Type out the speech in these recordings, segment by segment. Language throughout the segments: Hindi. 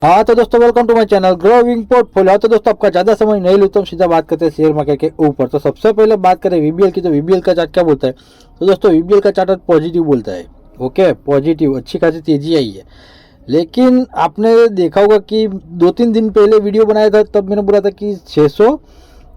हाँ तो दोस्तों welcome to my channel growing portfolio. तो दोस्तों आपका ज्यादा समय नहीं लेता हूँ, सीधा बात करते हैं शेयर मार्केट के ऊपर। तो सबसे पहले बात करें वीबीएल की, तो वीबीएल का चार्ट क्या बोलता है? तो दोस्तों वीबीएल का चार्ट पॉजिटिव बोलता है। ओके, पॉजिटिव, अच्छी खासी तेजी आई है। लेकिन आपने देखा होगा कि 2-3 दिन पहले वीडियो बनाया था, तब मैंने बोला था कि 600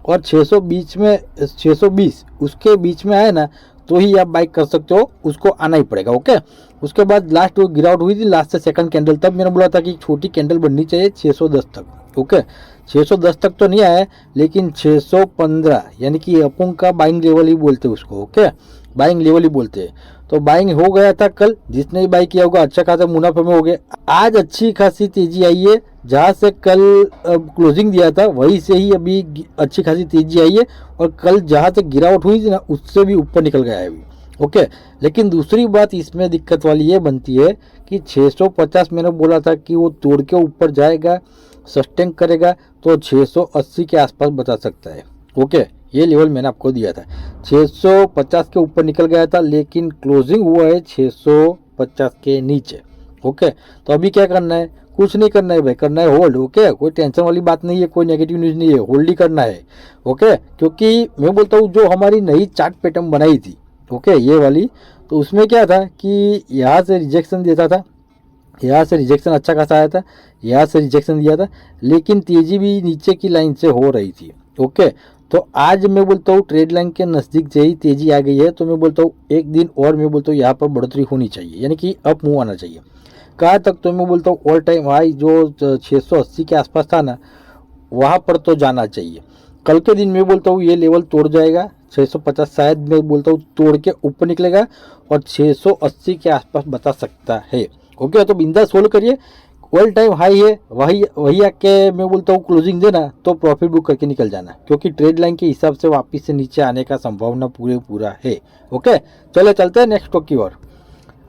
और 600 बीच में, 620 उसके बीच में आए ना तो ही आप बाइक कर सकते हो, उसको आना ही पड़ेगा। ओके, उसके बाद लास्ट गिरावट हुई थी, लास्ट से सेकंड कैंडल, तब मैंने बोला था कि छोटी कैंडल बननी चाहिए 610 तक। ओके, 610 तक तो नहीं आया, लेकिन 615 यानी कि अपोंग का बाइंग लेवल ही बोलते हैं उसको। ओके, बाइंग लेवल ही बोलते हैं। तो बाइंग हो गया था कल, जिसने भी बाई किया होगा अच्छा खासा मुनाफे में हो गया। आज अच्छी खासी तेजी आई है, जहाँ से कल क्लोजिंग दिया था वहीं से ही अभी अच्छी खासी तेजी आई है, और कल जहाँ से गिरावट हुई थी ना उससे भी ऊपर निकल गया है अभी। ओके, लेकिन दूसरी बात इसमें दिक्कत वाली ये बनती है कि 650 मैंने बोला था कि वो तोड़ के ऊपर जाएगा, सस्टेन करेगा तो 680 के आसपास बता सकता है। ओके, ये लेवल मैंने आपको दिया था। 650 के ऊपर निकल गया था, लेकिन क्लोजिंग हुआ है 650 के नीचे। ओके, तो अभी क्या करना है? कुछ नहीं करना है भाई, करना है होल्ड। ओके, कोई टेंशन वाली बात नहीं है, कोई नेगेटिव न्यूज़ नहीं है, होल्ड ही करना है। ओके, क्योंकि मैं बोलता हूँ जो हमारी नई चार्ट पैटर्न बनाई थी, ओके ये वाली, तो उसमें क्या था कि यहाँ से रिजेक्शन देता था, यहाँ से रिजेक्शन अच्छा खासा आया था, यहाँ से रिजेक्शन दिया था, लेकिन तेजी भी नीचे की लाइन से हो रही थी। ओके, तो आज मैं बोलता हूँ ट्रेड लाइन के नज़दीक से ही तेजी आ गई है, तो मैं बोलता हूँ एक दिन और मैं बोलता हूँ यहाँ पर बढ़ोतरी होनी चाहिए, यानी कि अप मूव आना चाहिए। कहाँ तक? तो मैं बोलता हूँ ऑल टाइम हाई जो 680 के आसपास था ना, वहाँ पर तो जाना चाहिए। कल के दिन मैं बोलता हूँ ये लेवल तोड़ जाएगा, 650 शायद मैं बोलता हूँ तोड़ के ऊपर निकलेगा, और 680 के आसपास बता सकता है। ओके, तो बिंदास होल्ड करिए, ऑल टाइम हाई है, वही वही आके मैं बोलता हूँ क्लोजिंग देना, तो प्रॉफिट बुक करके निकल जाना, क्योंकि ट्रेड लाइन के हिसाब से वापस से नीचे आने का संभावना पूरा है। ओके, चले चलते हैं नेक्स्ट स्टॉक की ओर।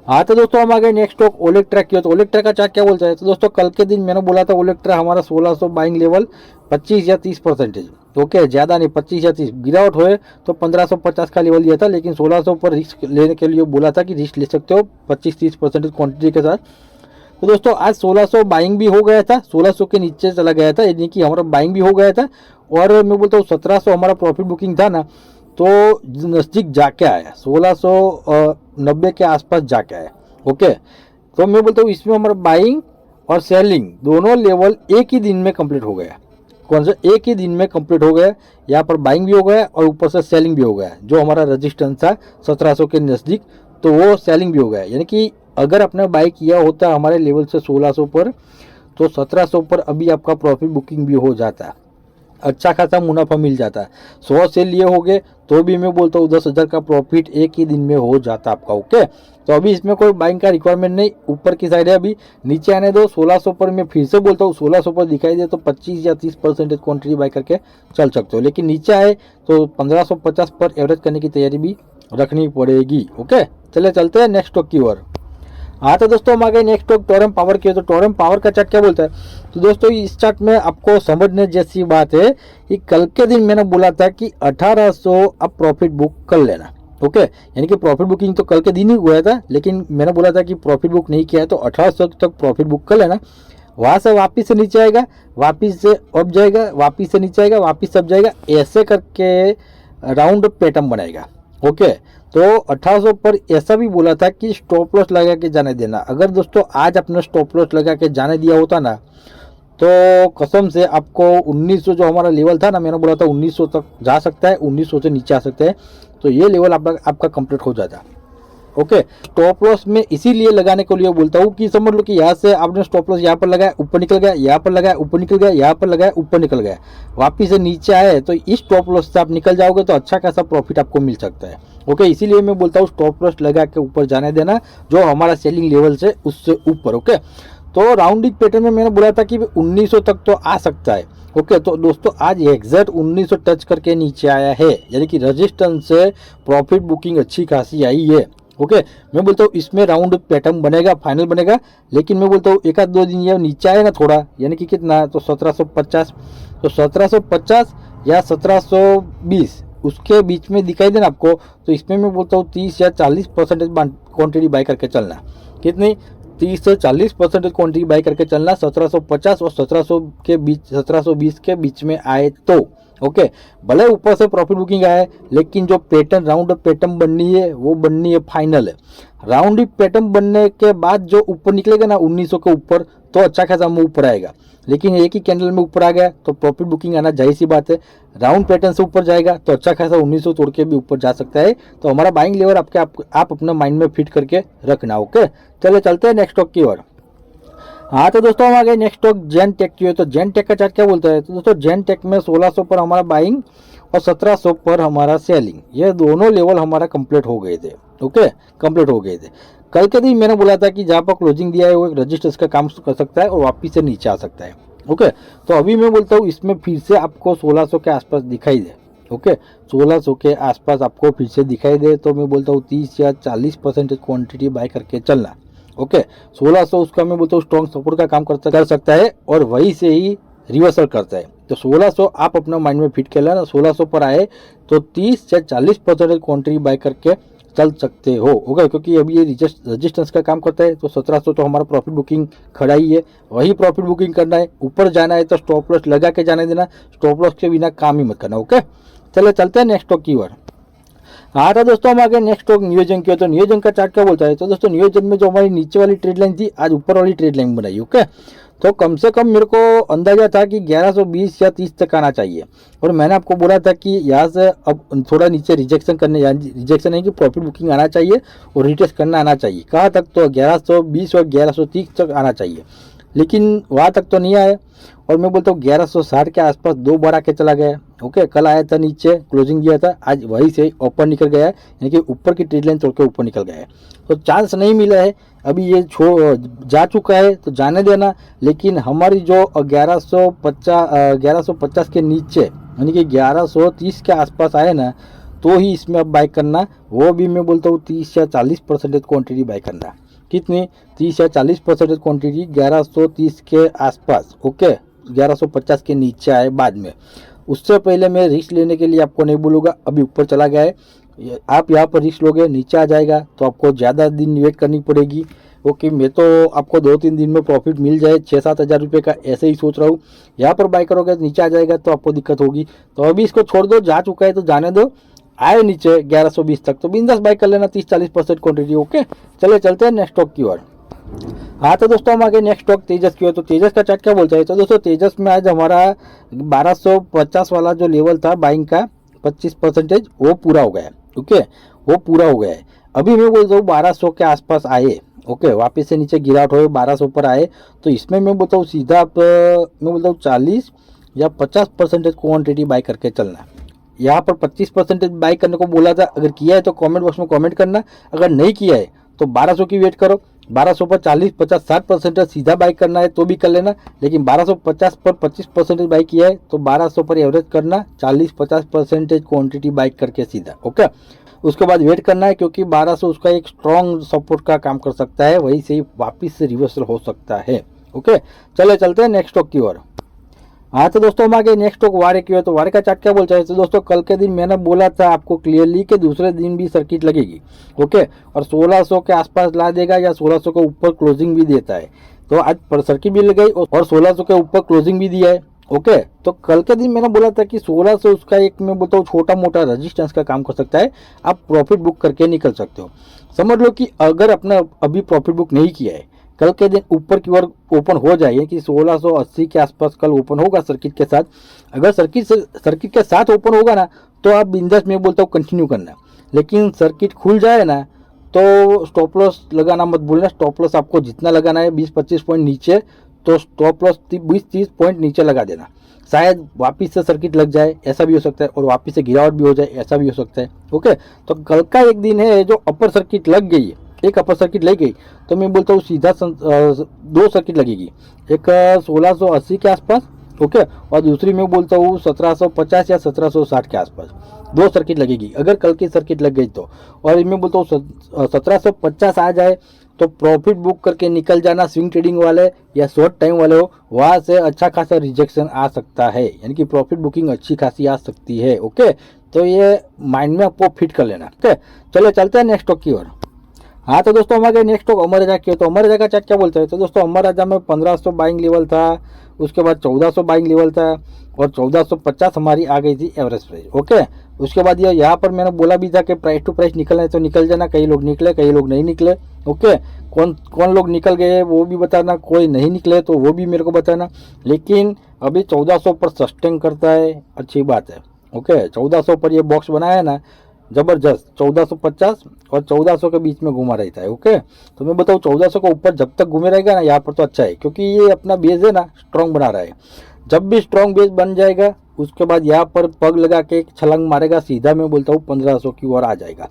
हाँ तो दोस्तों हम आ गए नेक्स्ट स्टॉक ओलेक्ट्रा की। तो ओलेक्ट्रा का चार्ट क्या बोलता है? तो दोस्तों कल के दिन मैंने बोला था ओलेक्ट्रा हमारा 1600 बाइंग लेवल 25 या 30%। ओके, ज़्यादा नहीं, 25 या 30 गिरावट हुए तो 1550 का लेवल दिया था, लेकिन 1600 पर रिस्क लेने के लिए बोला था कि रिस्क ले सकते हो 25-30% क्वांटिटी के साथ। तो दोस्तों आज 1600 बाइंग भी हो गया था, 1600 के नीचे चला गया था, यानी कि हमारा बाइंग भी हो गया था, और मैं बोलता हूँ 1700 हमारा प्रॉफिट बुकिंग था ना, तो नज़दीक जाके आया, 1690 के आसपास जाके आया। ओके, तो मैं बोलता हूँ इसमें हमारा बाइंग और सेलिंग दोनों लेवल एक ही दिन में कंप्लीट हो गया। कौन सा? एक ही दिन में कंप्लीट हो गया। यहाँ पर बाइंग भी हो गया और ऊपर से सेलिंग भी हो गया। जो हमारा रजिस्टेंस था 1700 के नज़दीक, तो वो सेलिंग भी हो गया। यानी कि अगर आपने बाई किया होता हमारे लेवल से 1600 पर, तो 1700 पर अभी आपका प्रॉफिट बुकिंग भी हो जाता, अच्छा खासा मुनाफा मिल जाता है। 100 से लिए होगे तो भी मैं बोलता हूँ 10,000 का प्रॉफिट एक ही दिन में हो जाता आपका। ओके, तो अभी इसमें कोई बाइंग का रिक्वायरमेंट नहीं, ऊपर की साइड है, अभी नीचे आने दो। 1600 पर मैं फिर से बोलता हूँ 1600 पर दिखाई दे तो 25 या 30% क्वांटिटी बाई करके चल सकते हो, लेकिन नीचे आए तो 1550 पर एवरेज करने की तैयारी भी रखनी पड़ेगी। ओके, चले चलते हैं नेक्स्ट स्टॉक की ओर। हाँ तो दोस्तों हम आ गए नेक्स्ट स्टॉक टोरम पावर की। तो टोरम पावर का चार्ट क्या बोलता है? तो दोस्तों इस चार्ट में आपको समझने जैसी बात है कि कल के दिन मैंने बोला था कि 1800 अब प्रॉफिट बुक कर लेना। ओके, यानी कि प्रॉफिट बुकिंग तो कल के दिन ही हुआ था, लेकिन मैंने बोला था कि प्रॉफिट बुक नहीं किया है तो 1800 तक प्रॉफिट बुक कर लेना। वहाँ से वापिस से नीचे आएगा, वापिस से अप जाएगा, वापिस से नीचे आएगा, वापिस अप जाएगा, ऐसे करके राउंड पैटर्न बनाएगा। ओके, तो 1800 पर ऐसा भी बोला था कि स्टॉप लॉस लगा के जाने देना। अगर दोस्तों आज अपने स्टॉप लॉस लगा के जाने दिया होता ना, तो कसम से आपको 1900 जो हमारा लेवल था ना, मैंने बोला था 1900 तक जा सकता है, 1900 से नीचे आ सकते हैं, तो ये लेवल आपका कंप्लीट हो जाता। ओके, स्टॉप लॉस में इसीलिए लगाने के लिए बोलता हूँ कि समझ लो कि यहाँ से आपने स्टॉप लॉस यहाँ पर लगाया, ऊपर निकल गया, यहाँ पर लगाया, ऊपर निकल गया, यहाँ पर लगाया, ऊपर निकल गया, वापिस से नीचे आए, तो इस स्टॉप लॉस से आप निकल जाओगे तो अच्छा खासा प्रॉफिट आपको मिल सकता है। ओके, इसीलिए मैं बोलता हूँ स्टॉप लॉस लगा के ऊपर जाने देना, जो हमारा सेलिंग लेवल से उससे ऊपर। ओके, तो राउंडिंग पैटर्न में मैंने बोला था कि 1900 तक तो आ सकता है। ओके, तो दोस्तों आज एग्जैक्ट 1900 टच करके नीचे आया है, यानी कि रेजिस्टेंस से प्रॉफिट बुकिंग अच्छी खासी आई है। ओके, मैं बोलता हूँ इसमें राउंड पैटर्न बनेगा, फाइनल बनेगा, लेकिन मैं बोलता हूँ एक आध 2 दिन ये नीचे आए ना थोड़ा, यानी कि कितना, तो 1750, तो 1750 या 1720 उसके बीच में दिखाई देना आपको, तो इसमें मैं बोलता हूँ 30 या 40% क्वांटिटी बाई करके चलना। कितनी? 30 से 40% क्वांटिटी बाय करके चलना 1750 और 1700 के बीच 1720 के बीच में आए तो ओके। भले ऊपर से प्रॉफिट बुकिंग आए लेकिन जो पैटर्न राउंड पैटर्न बननी है वो बननी है फाइनल है। राउंड पैटर्न बनने के बाद जो ऊपर निकलेगा ना 1900 के ऊपर तो अच्छा खासा मुंह ऊपर आएगा, लेकिन एक ही कैंडल में ऊपर आ गया तो प्रॉफिट बुकिंग आना जाहिर सी बात है। राउंड पैटर्न से ऊपर जाएगा तो अच्छा खासा 1900 तोड़ के भी ऊपर जा सकता है। तो हमारा बाइंग लेवल आप अपना माइंड में फिट करके रखना। ओके, चलो चलते हैं नेक्स्ट स्टॉक की ओर। हाँ तो दोस्तों हम आ गए नेक्स्ट स्टॉक जेन टेक की। तो जेन टेक का चार्ट क्या बोलता है? तो दोस्तों जेन टेक में 1600 पर हमारा बाइंग और 1700 पर हमारा सेलिंग, ये दोनों लेवल हमारा कंप्लीट हो गए थे। ओके, कंप्लीट हो गए थे। कल के दिन मैंने बोला था कि जहाँ पर क्लोजिंग दिया है वो एक रजिस्टर्स का काम कर सकता है और वापिस से नीचे आ सकता है। ओके, तो अभी मैं बोलता हूँ इसमें फिर से आपको 1600 के आसपास दिखाई दे। ओके, 1600 के आसपास आपको फिर से दिखाई दे तो मैं बोलता हूँ 30 या 40% क्वांटिटी बाय करके चलना। ओके, 1600 उसका मैं बोलता हूँ स्ट्रॉन्ग सपोर्ट का काम कर सकता है और वही से ही रिवर्सल करता है। तो 1600 आप अपना माइंड में फिट कर लेना। 1600 पर आए तो 30 या 40% क्वांटिटी बाय करके चल सकते हो। ओके, क्योंकि अभी ये रजिस्टेंस का काम करता है। तो 1700 तो हमारा प्रॉफिट बुकिंग खड़ा ही है, वही प्रॉफिट बुकिंग करना है। ऊपर जाना है तो स्टॉप लॉस लगा के जाने देना, स्टॉप लॉस के बिना काम ही मत करना। ओके, चलो चलते हैं नेक्स्ट स्टॉक की ओर। हाँ तो दोस्तों हम आगे नेक्स्ट स्टॉक नियोजन की। तो नियोजन का चार्ट क्या बोलता है? तो दोस्तों नियोजन में जो हमारी नीचे वाली ट्रेड लाइन थी आज ऊपर वाली ट्रेड लाइन बनाई। ओके, तो कम से कम मेरे को अंदाजा था कि 1120 या 30 तक आना चाहिए और मैंने आपको बोला था कि यहाँ से अब थोड़ा नीचे रिजेक्शन है कि प्रॉफिट बुकिंग आना चाहिए और रिटेस्ट करना आना चाहिए। कहाँ तक? तो 1120 और 1130 तक आना चाहिए, लेकिन वहाँ तक तो नहीं आया और मैं बोलता हूँ 1160 के आसपास दो बार आके चला गया। ओके, कल आया था नीचे क्लोजिंग दिया था, आज वही से ऊपर निकल गया है, यानी कि ऊपर की ट्रेड लाइन तोड़ के ऊपर निकल गया है। तो चांस नहीं मिला है, अभी ये जा चुका है तो जाने देना। लेकिन हमारी जो 1150 के नीचे यानी कि 1130 के आसपास आए ना तो ही इसमें अब बाय करना, वो भी मैं बोलता हूँ 30 या 40% क्वान्टिटी बाय करना। कितनी? 30 या 40% क्वांटिटी 1130 के आसपास। ओके, 1150 के नीचे आए बाद में। उससे पहले मैं रिस्क लेने के लिए आपको नहीं बोलूँगा। अभी ऊपर चला गया है, आप यहाँ पर रिस्क लोगे नीचे आ जाएगा तो आपको ज़्यादा दिन वेट करनी पड़ेगी। ओके, मैं तो आपको 2-3 दिन में प्रॉफिट मिल जाए 6-7 हज़ार रुपये का ऐसे ही सोच रहा हूँ। यहाँ पर बाय करोगे तो नीचे आ जाएगा तो आपको दिक्कत होगी। तो अभी इसको छोड़ दो, जा चुका है तो जाने दो। आए नीचे 1120 तक तो बिंदास बाय कर लेना 30-40% क्वांटिटी। ओके, चले चलते हैं नेक्स्ट स्टॉक की ओर। हाँ तो दोस्तों हम आगे नेक्स्ट स्टॉक तेजस की ओर। तो तेजस का चार्ट क्या बोलता है? तो दोस्तों तेजस में आज हमारा 1250 वाला जो लेवल था बाइंग का 25% वो पूरा हो गया। ओके, वो पूरा हो गया है। अभी मैं बोलता हूँ 1200 के आसपास आए। ओके, वापस से नीचे गिरावट हो 1200 पर आए तो इसमें मैं बोलता हूँ सीधा आप मैं बोलता हूँ 40 या 50% क्वान्टिटी बाय करके चलना। यहाँ पर 25% बाय करने को बोला था, अगर किया है तो कमेंट बॉक्स में कमेंट करना, अगर नहीं किया है तो 1200 की वेट करो। 1200 पर 40, 50, 60% सीधा बाय करना है तो भी कर लेना, लेकिन 1250 पर 25% बाय किया है तो 1200 पर एवरेज करना, 40-50% क्वांटिटी बाय करके सीधा। ओके, उसके बाद वेट करना है क्योंकि 1200 उसका एक स्ट्रॉन्ग सपोर्ट का काम कर सकता है, वहीं से वापिस से रिवर्सल हो सकता है। ओके, चले चलते हैं नेक्स्ट स्टॉक की ओर। हाँ तो दोस्तों हम आगे नेक्स्ट स्टॉक वारे की ओर। तो वारे का चार्ट क्या बोलता है? तो दोस्तों कल के दिन मैंने बोला था आपको क्लियरली कि दूसरे दिन भी सर्किट लगेगी। ओके, और 1600 के आसपास ला देगा या 1600 के ऊपर क्लोजिंग भी देता है। तो आज पर सर्किट भी लग गई और 1600 के ऊपर क्लोजिंग भी दिया है। ओके, तो कल के दिन मैंने बोला था कि 1600 उसका एक मैं बोलता हूँ छोटा मोटा रेजिस्टेंस का काम कर सकता है, आप प्रॉफिट बुक करके निकल सकते हो। समझ लो कि अगर अपना अभी प्रॉफिट बुक नहीं किया है, कल के दिन ऊपर की ओर ओपन हो जाए कि 1680 के आसपास कल ओपन होगा सर्किट के साथ। अगर सर्किट के साथ ओपन होगा ना तो आप बिंदास में बोलता हूँ कंटिन्यू करना, लेकिन सर्किट खुल जाए ना तो स्टॉप लॉस लगाना मत भूलना। स्टॉप लॉस आपको जितना लगाना है 20-25 पॉइंट नीचे, तो स्टॉप लॉस 20-30 पॉइंट नीचे लगा देना। शायद वापिस से सर्किट लग जाए, ऐसा भी हो सकता है, और वापिस से गिरावट भी हो जाए, ऐसा भी हो सकता है। ओके, तो कल का एक दिन है जो अपर सर्किट लग गई है, एक अपर सर्किट लग गई तो मैं बोलता हूँ सीधा 2 सर्किट लगेगी, एक 1680 के आसपास। ओके, और दूसरी मैं बोलता हूँ 1750 या 1760 के आसपास 2 सर्किट लगेगी अगर कल की सर्किट लग गई तो। और मैं बोलता हूँ 1750 आ जाए तो प्रॉफिट बुक करके निकल जाना। स्विंग ट्रेडिंग वाले या शॉर्ट टाइम वाले हो, वहाँ से अच्छा खासा रिजेक्शन आ सकता है, यानी कि प्रॉफिट बुकिंग अच्छी खासी आ सकती है। ओके, तो ये माइंड में आपको फिट कर लेना। ओके, चलो चलते हैं नेक्स्ट स्टॉक की ओर। हाँ तो दोस्तों हमारे नेक्स्ट स्टॉक अमर राजा की है। तो अमर राजा का चार्ट क्या बोलता है? तो दोस्तों अमर राजा में 1500 बाइंग लेवल था, उसके बाद 1400 बाइंग लेवल था और 1450 हमारी आ गई थी एवरेज प्राइस। ओके, उसके बाद ये यहाँ पर मैंने बोला भी था कि प्राइस टू प्राइस निकलना है तो निकल जाना। कई लोग निकले, कई लोग नहीं निकले। ओके, कौन कौन लोग निकल गए वो भी बताना, कोई नहीं निकले तो वो भी मेरे को बताना। लेकिन अभी 1400 पर सस्टेन करता है, अच्छी बात है। ओके, 1400 पर ये बॉक्स बनाया है ना, जबरदस्त। 1450 और 1400 के बीच में घुमा रहता है। ओके, तो मैं बताऊँ 1400 के ऊपर जब तक घूमे रहेगा ना यहाँ पर तो अच्छा है, क्योंकि ये अपना बेस है ना स्ट्रॉन्ग बना रहा है। जब भी स्ट्रॉन्ग बेस बन जाएगा उसके बाद यहाँ पर पग लगा के एक छलांग मारेगा, सीधा मैं बोलता हूँ 1500 की ओर आ जाएगा।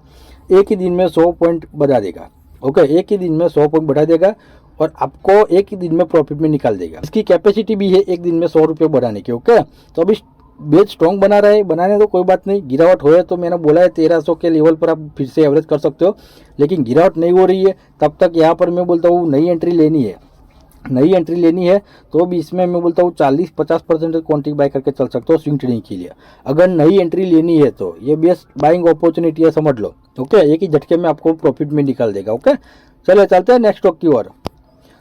एक ही दिन में 100 पॉइंट बढ़ा देगा। ओके, एक ही दिन में 100 पॉइंट बढ़ा देगा और आपको एक ही दिन में प्रॉफिट में निकाल देगा। इसकी कैपेसिटी भी है एक दिन में 100 रुपये बढ़ाने की। ओके, तो अभी बेस स्ट्रॉन्ग बना रहा है, बनाने तो कोई बात नहीं। गिरावट हो है तो मैंने बोला है 1300 के लेवल पर आप फिर से एवरेज कर सकते हो, लेकिन गिरावट नहीं हो रही है तब तक यहाँ पर मैं बोलता हूँ नई एंट्री लेनी है। नई एंट्री लेनी है तो भी इसमें मैं बोलता हूँ 40-50% क्वांटिटी बाय करके चल सकते हो स्विंग ट्रेडिंग के लिए। अगर नई एंट्री लेनी है तो ये बेस्ट बाइंग अपॉर्चुनिटी है, समझ लो। ओके, एक ही झटके में आपको प्रॉफिट में निकाल देगा। ओके, चलिए चलते हैं नेक्स्ट स्टॉक की ओर।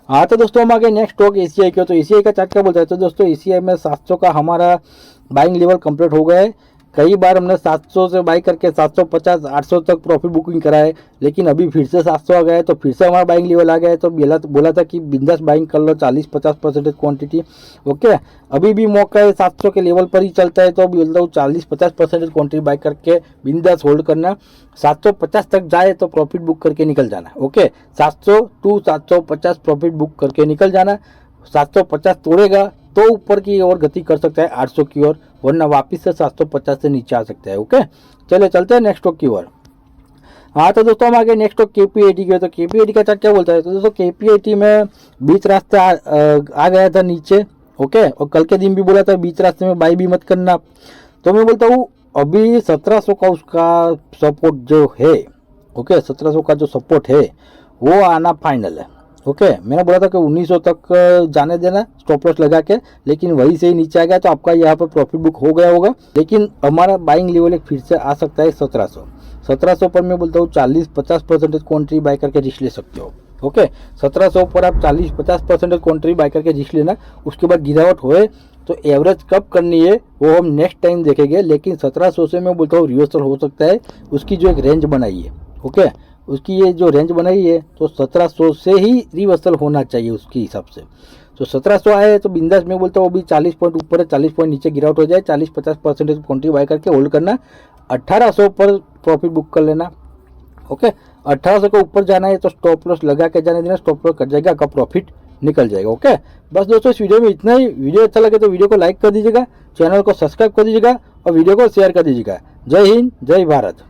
हाँ तो दोस्तों हम आगे नेक्स्ट स्टॉक एसीआई की। तो एसीआई का चार्ट क्या बोलता है? तो दोस्तों एसीआई में 700 का हमारा बाइंग लेवल कंप्लीट हो गया है। कई बार हमने 700 से बाई करके 750 800 तक प्रॉफिट बुकिंग करा है, लेकिन अभी फिर से 700 आ गया है तो फिर से हमारा बाइंग लेवल आ गया है। तो बोला था कि बिंदास बाइंग कर लो 40-50% क्वांटिटी। ओके, अभी भी मौका है, 700 के लेवल पर ही चलता है तो बोलता हूँ 40-50% क्वांटिटी बाई करके बिंदास होल्ड करना। 750 तक जाए तो प्रॉफिट बुक करके निकल जाना। ओके, 700 टू 750 प्रॉफिट बुक करके निकल जाना। 750 तोड़ेगा तो ऊपर की ओर गति कर सकता है 800 की ओर, वरना वापस से 750 से नीचे आ सकता है। ओके, चलिए चलते हैं नेक्स्ट स्टॉक की ओर। हाँ तो दोस्तों हम आगे नेक्स्ट स्टॉक केपीआईटी की। तो केपीआईटी का चार्ट क्या बोलता है? तो दोस्तों केपीआईटी में बीच रास्ते आ गया था नीचे। ओके, और कल के दिन भी बोला था बीच रास्ते में बाई भी मत करना। तो मैं बोलता हूँ अभी 1700 का उसका सपोर्ट जो है, ओके 1700 का जो सपोर्ट है वो आना फाइनल है। ओके, मैंने बोला था कि 1900 तक जाने देना स्टॉप लॉस लगा के, लेकिन वही से ही नीचे आ गया तो आपका यहाँ पर प्रॉफिट बुक हो गया होगा। लेकिन हमारा बाइंग लेवल एक फिर से आ सकता है 1700 पर मैं बोलता हूँ 40-50% क्वांटिटी बाय करके रिस्क ले सकते हो। ओके, 1700 पर आप 40-50% क्वांटिटी बाय करके रिस्क लेना। उसके बाद गिरावट होए तो एवरेज कब करनी है वो हम नेक्स्ट टाइम देखेंगे, लेकिन 1700 से मैं बोलता हूँ रिवर्सल हो सकता है। उसकी जो एक रेंज बनाई है, ओके, उसकी ये जो रेंज बनाई है तो 1700 से ही रिवर्सल होना चाहिए उसके हिसाब से। तो 1700 आए तो बिंदास मैं बोलता हूँ अभी 40 पॉइंट ऊपर है, 40 पॉइंट नीचे गिरावट हो जाए 40-50% क्वांटिटी बाय करके होल्ड करना। 1800 पर प्रॉफिट बुक कर लेना। ओके, 1800 के ऊपर जाना है तो स्टॉप लॉस लगा के जाने देना, स्टॉप लॉस कट जाएगा, आपका प्रॉफिट निकल जाएगा। ओके, बस दोस्तों इस वीडियो में इतना ही। वीडियो अच्छा लगे तो वीडियो को लाइक कर दीजिएगा, चैनल को सब्सक्राइब कर दीजिएगा और वीडियो को शेयर कर दीजिएगा। जय हिंद, जय भारत।